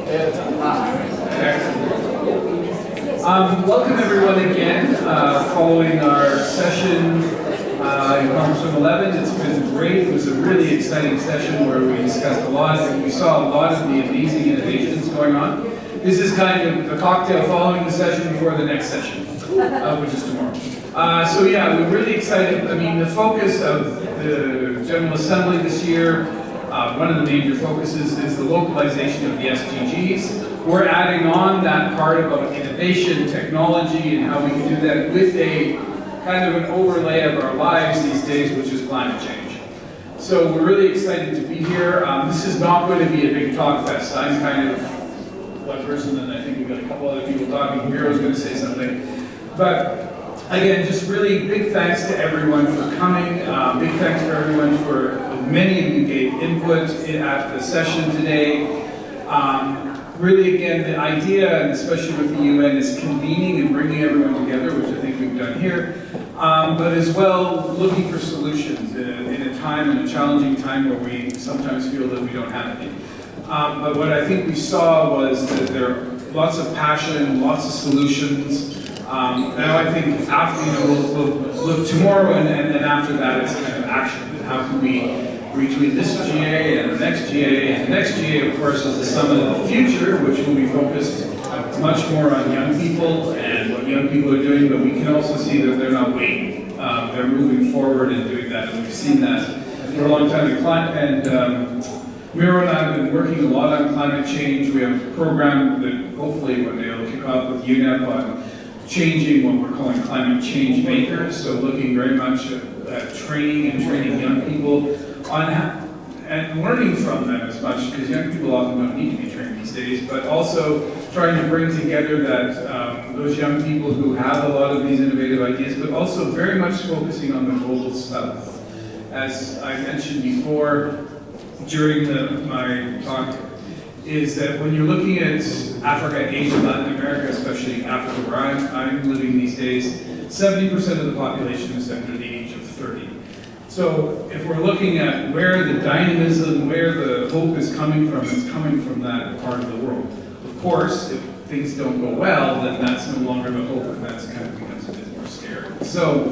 Welcome everyone again, following our session in Conference Room 11. It's been great. It was a really exciting session where we discussed a lot, and we saw a lot of the amazing innovations going on. This is kind of the cocktail following the session before the next session, which is tomorrow. So yeah, we're really excited. I mean, the focus of the General Assembly this year, one of the major focuses is the localization of the SDGs. We're adding on that part about innovation, technology, and how we can do that with a kind of an overlay of our lives these days, which is climate change. So we're really excited to be here. This is not going to be a big talk fest. I'm kind of one person, and I think we've got a couple other people talking. Miro's going to say something. But again, just really big thanks to everyone for coming. Big thanks to everyone for, many of you gave input at the session today. Really, again, the idea, and especially with the UN, is convening and bringing everyone together, which I think we've done here, but as well looking for solutions in a time, in a challenging time where we sometimes feel that we don't have any. But what I think we saw was that there are lots of passion, lots of solutions. Now I think after, we'll look tomorrow and then after that it's kind of action. How can we, between this GA and the next GA, and the next GA, of course, is the Summit of the Future, which will be focused much more on young people and what young people are doing, but we can also see that they're not waiting. They're moving forward and doing that, and we've seen that for a long time. And Miro and I have been working a lot on climate change. We have a program that hopefully one day will kick off with UNEP on changing what we're calling climate change makers, so looking very much at training young people on and learning from them as much, because young people often don't need to be trained these days, but also trying to bring together that those young people who have a lot of these innovative ideas, but also very much focusing on the global south. As I mentioned before during my talk, is that when you're looking at Africa, Asia, Latin America, especially Africa where I'm living these days, 70% of the population is under the age of 30. So if we're looking at where the dynamism, where the hope is coming from, it's coming from that part of the world. Of course, if things don't go well, then that's no longer the hope, and that's kind of becomes a bit more scary. So,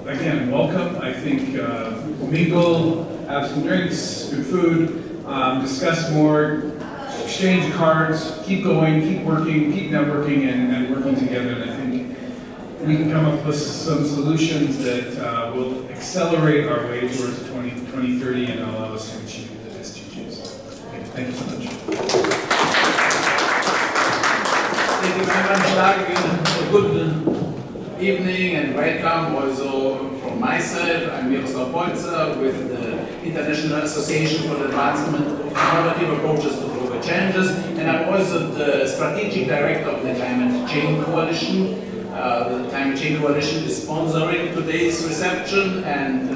again, welcome. I think mingle, have some drinks, good food, discuss more, exchange cards, keep going, keep working, keep networking, and working together. And I think we can come up with some solutions that will accelerate our way towards 2030 and allow us to achieve the SDGs. Okay, thank you so much. Thank you very much, Doug. Good evening and welcome also from my side. I'm Miroslav Polzer with the International Association for the Advancement of Innovative Approaches to Global Challenges, and I'm also the Strategic Director of the Climate Change Coalition. The Climate Change Coalition is sponsoring today's reception, and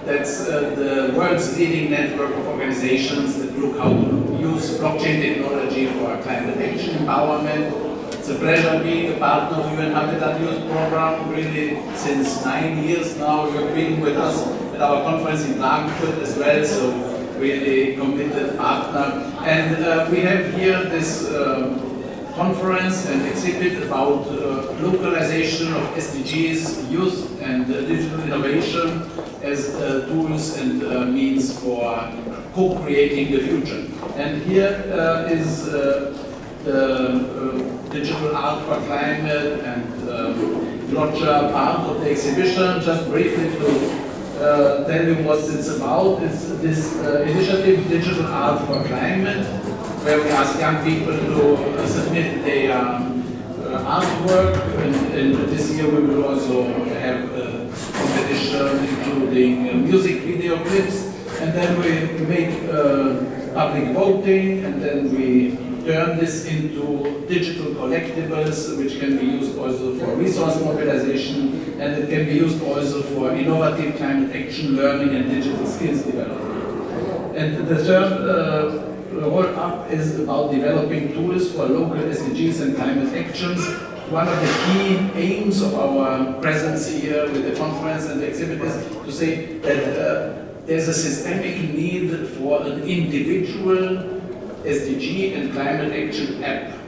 that's the world's leading network of organizations that look how to use blockchain technology for climate action empowerment. It's a pleasure being a partner of UN Habitat Youth Program, really since 9 years now. You've been with us at our conference in Frankfurt as well, so really committed partner. And we have here this conference and exhibit about localization of SDGs, youth and digital innovation as tools and means for co-creating the future. And here is the digital art for climate and Roger part of the exhibition. Just briefly to tell you what it's about. It's this initiative, Digital Art for Climate, where we ask young people to submit their artwork, and this year we will also have a competition including music video clips, and then we make public voting, and then we turn this into digital collectibles, which can be used also for resource mobilization, and it can be used also for innovative climate action, learning and digital skills development. And the third roll-up is about developing tools for local SDGs and climate action. One of the key aims of our presence here with the conference and the exhibit is to say that there's a systemic need for an individual SDG and climate action app.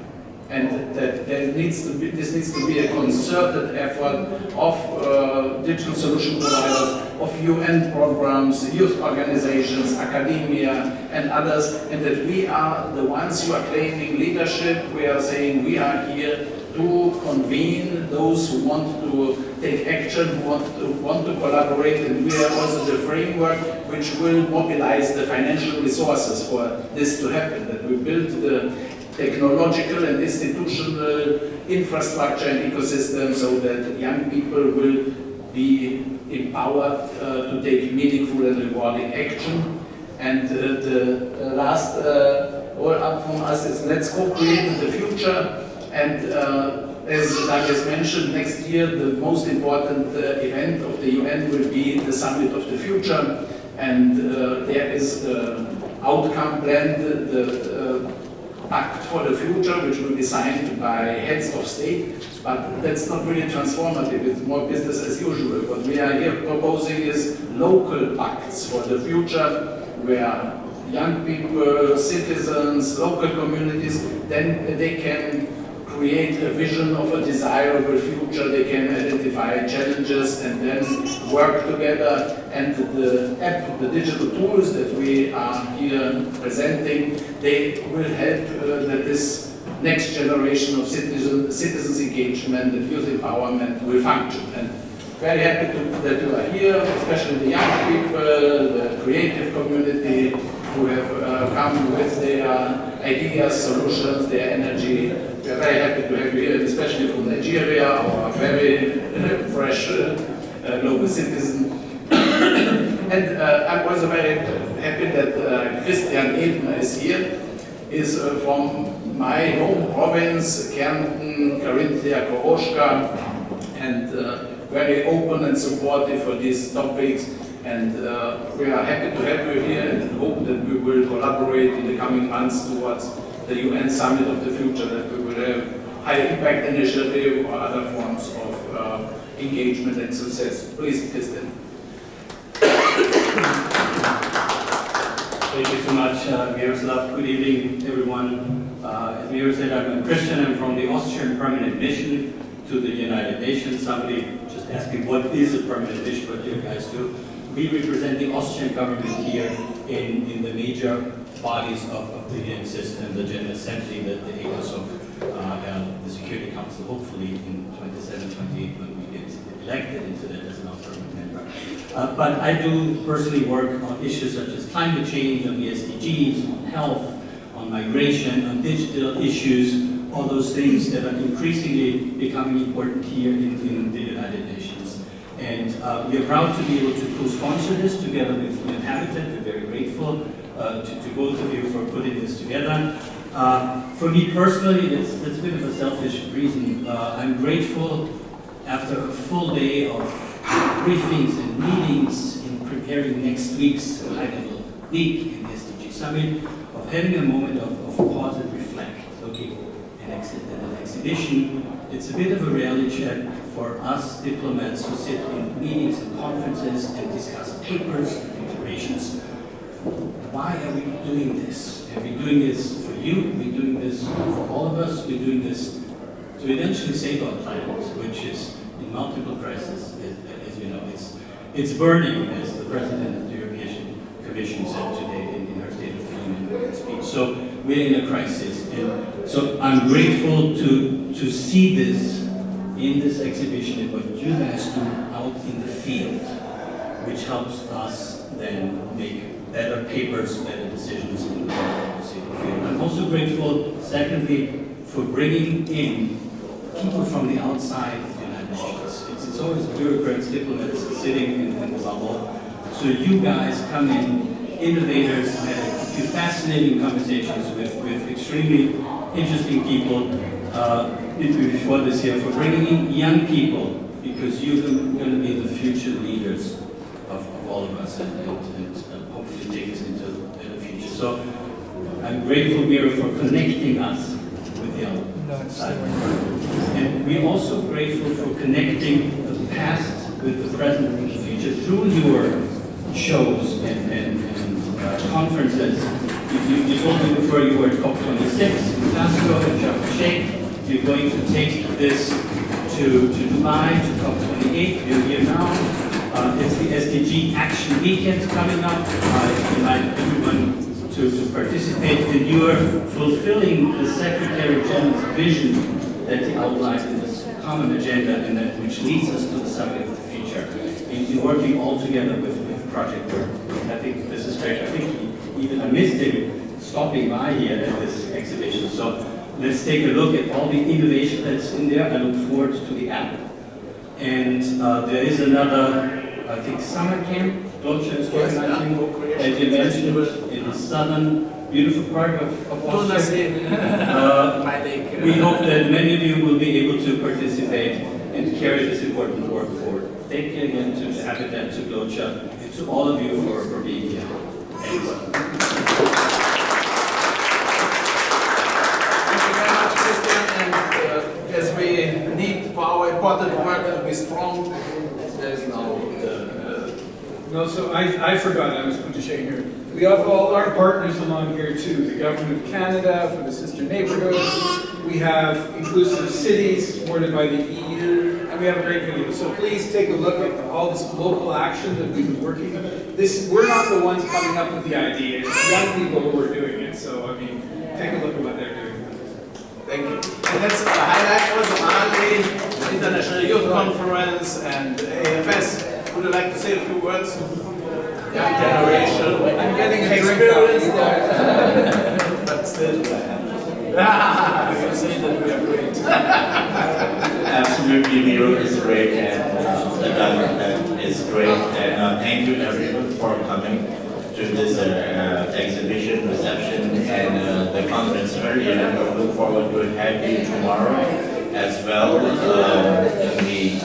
And that this needs to be a concerted effort of digital solution providers, of UN programs, youth organizations, academia, and others, and that we are the ones who are claiming leadership. We are saying we are here to convene those who want to take action, who want to collaborate, and we are also the framework which will mobilize the financial resources for this to happen, that we build the technological and institutional infrastructure and ecosystem so that young people will be empowered to take meaningful and rewarding action. And the last roll-up from us is let's co-create the future. And as Douglas mentioned, next year the most important event of the UN will be the Summit of the Future. And there is the outcome plan, the Pact for the Future, which will be signed by heads of state, but that's not really transformative, it's more business as usual. What we are here proposing is local pacts for the future, where young people, citizens, local communities, then they can create a vision of a desirable future, they can identify challenges and then work together. And the app, the digital tools that we are here presenting, they will help that this next generation of citizens engagement and youth empowerment will function. And very happy that you are here, especially the young people, the creative community who have come with their ideas, solutions, their energy. We are very happy to have you here, especially from Nigeria, our very fresh global citizen. And I'm also very happy that Christian Edmer is here. He's from my home province, Kärnten, Carinthia, Koroshka, and very open and supportive for these topics. And we are happy to have you here and hope that we will collaborate in the coming months towards the UN Summit of the Future, that we will have high impact initiative or other forms of engagement and success. Please, Christian. Thank you so much, Miroslav. Good evening, everyone. As Miro said, I'm a Christian. I'm from the Austrian Permanent Mission to the United Nations. Somebody just asked me, what is a permanent mission? What do you guys do? We represent the Austrian government here in the major bodies of the UN system, the General Assembly, the ECOSOC, the Security Council, hopefully in 27, 28 when we get elected into that as an alternate member. But I do personally work on issues such as climate change, on the SDGs, on health, on migration, on digital issues, all those things that are increasingly becoming important here in the United Nations. And we are proud to be able to co-sponsor this together with UN Habitat. We're very grateful to both of you for putting this together. For me personally, it's a bit of a selfish reason. I'm grateful after a full day of briefings and meetings in preparing next week's high-level week in the SDG Summit, of having a moment of pause and reflect, looking at an exhibition. It's a bit of a reality check for us diplomats who sit in meetings and conferences and discuss papers and declarations. Why are we doing this? Are we doing this for you? Are we doing this for all of us? We're doing this to eventually save our planet, which is in multiple crises, as you know. It's burning, as the President of the European Commission said today in her State of the Union speech. So we're in a crisis. And so I'm grateful to see this in this exhibition and what you guys do out in the field, which helps us then make better papers, better decisions in the policy field. I'm also grateful, secondly, for bringing in people from the outside of the United Nations. It's always bureaucrats, diplomats sitting in the bubble. So you guys come in, innovators. I had a few fascinating conversations with extremely interesting people before this year, for bringing in young people, because you're going to be the future leaders of all of us and hopefully take us into the future. So I'm grateful, Miro, for connecting us with the outside. And we're also grateful for connecting the past with the present and the future through your shows and conferences. You told me before you were COP26 in Glasgow and Sharm el-Sheikh. We're going to take this to Dubai, to COP28. We're here now. It's the SDG Action Weekend coming up. I invite everyone to participate, and you are fulfilling the Secretary General's vision that he outlined in this common agenda, and that which leads us to the summit of the future. In working all together with project work. I think this is great. I think even I missed him stopping by here at this exhibition. So let's take a look at all the innovation that's in there. I look forward to the app. And there is another, I think, summer camp. Deutsche is organizing, as you mentioned, in the southern, beautiful part of Austria. We hope that many of you will be able to participate and carry this important work forward. Thank you again to the Habitat, to Deutsche, and to all of you for being here. Thank you. Thank you very much, Christian. And as we need for our important work to be strong, there is now No, so I forgot, I was going to share here. We have all our partners along here too. The Government of Canada for the sister neighborhoods. We have inclusive cities supported by the EU, and we have a great video. So please take a look at all this local action that we've been working on. We're not the ones coming up with the idea. It's young people who are doing it. So I mean, take a look at what they're doing. Thank you. And let's highlight also Ali, the International Youth Conference, and AFS. Would you like to say a few words? Young generation. I'm getting a drink experience now. but still, you can say that we are great. Absolutely, Miro is great, and the government is great. And thank you everyone for coming to this exhibition, reception, and the conference earlier. And we look forward to have you tomorrow as well in the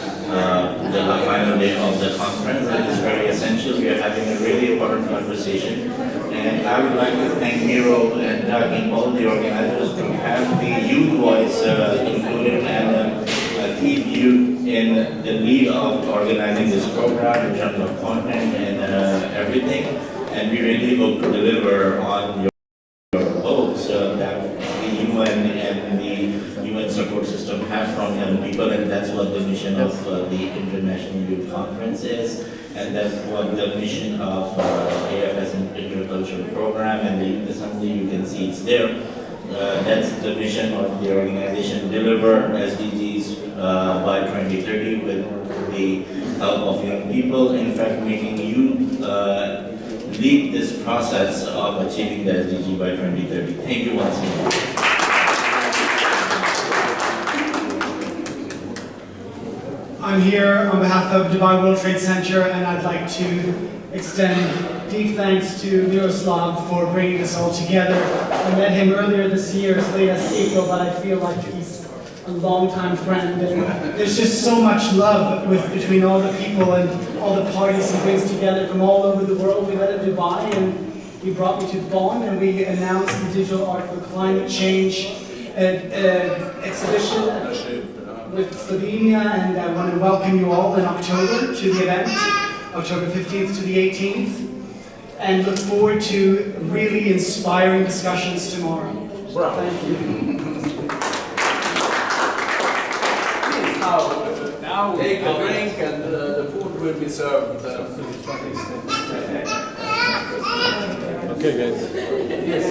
final day of the conference. It is very essential. We are having a really important conversation. And I would like to thank Miro and Doug and all the organizers to have the youth voice included and keep you in the lead of organizing this program in terms of content and everything. And we really hope to deliver on your hopes that the UN and the UN support system have from young people, and that's what the mission of the International Youth Conference is, and that's what the mission of AFS Agricultural Program and the Youth Assembly. You can see it's there. That's the mission of the organization: deliver SDGs by 2030 with the help of young people. In fact, making youth lead this process of achieving the SDG by 2030. Thank you once again. I'm here on behalf of Dubai World Trade Center, and I'd like to extend deep thanks to Miroslav for bringing this all together. I met him earlier this year, as late as April, but I feel like he's a longtime friend. And there's just so much love between all the people and all the parties he brings together from all over the world. We met in Dubai, and he brought me to Bonn, and we announced the Digital Art for Climate Change exhibition with Slovenia, and I want to welcome you all in October to the event, October 15th to the 18th, and look forward to really inspiring discussions tomorrow. Thank you. Now take a drink and the food will be served. Okay, guys. Yes.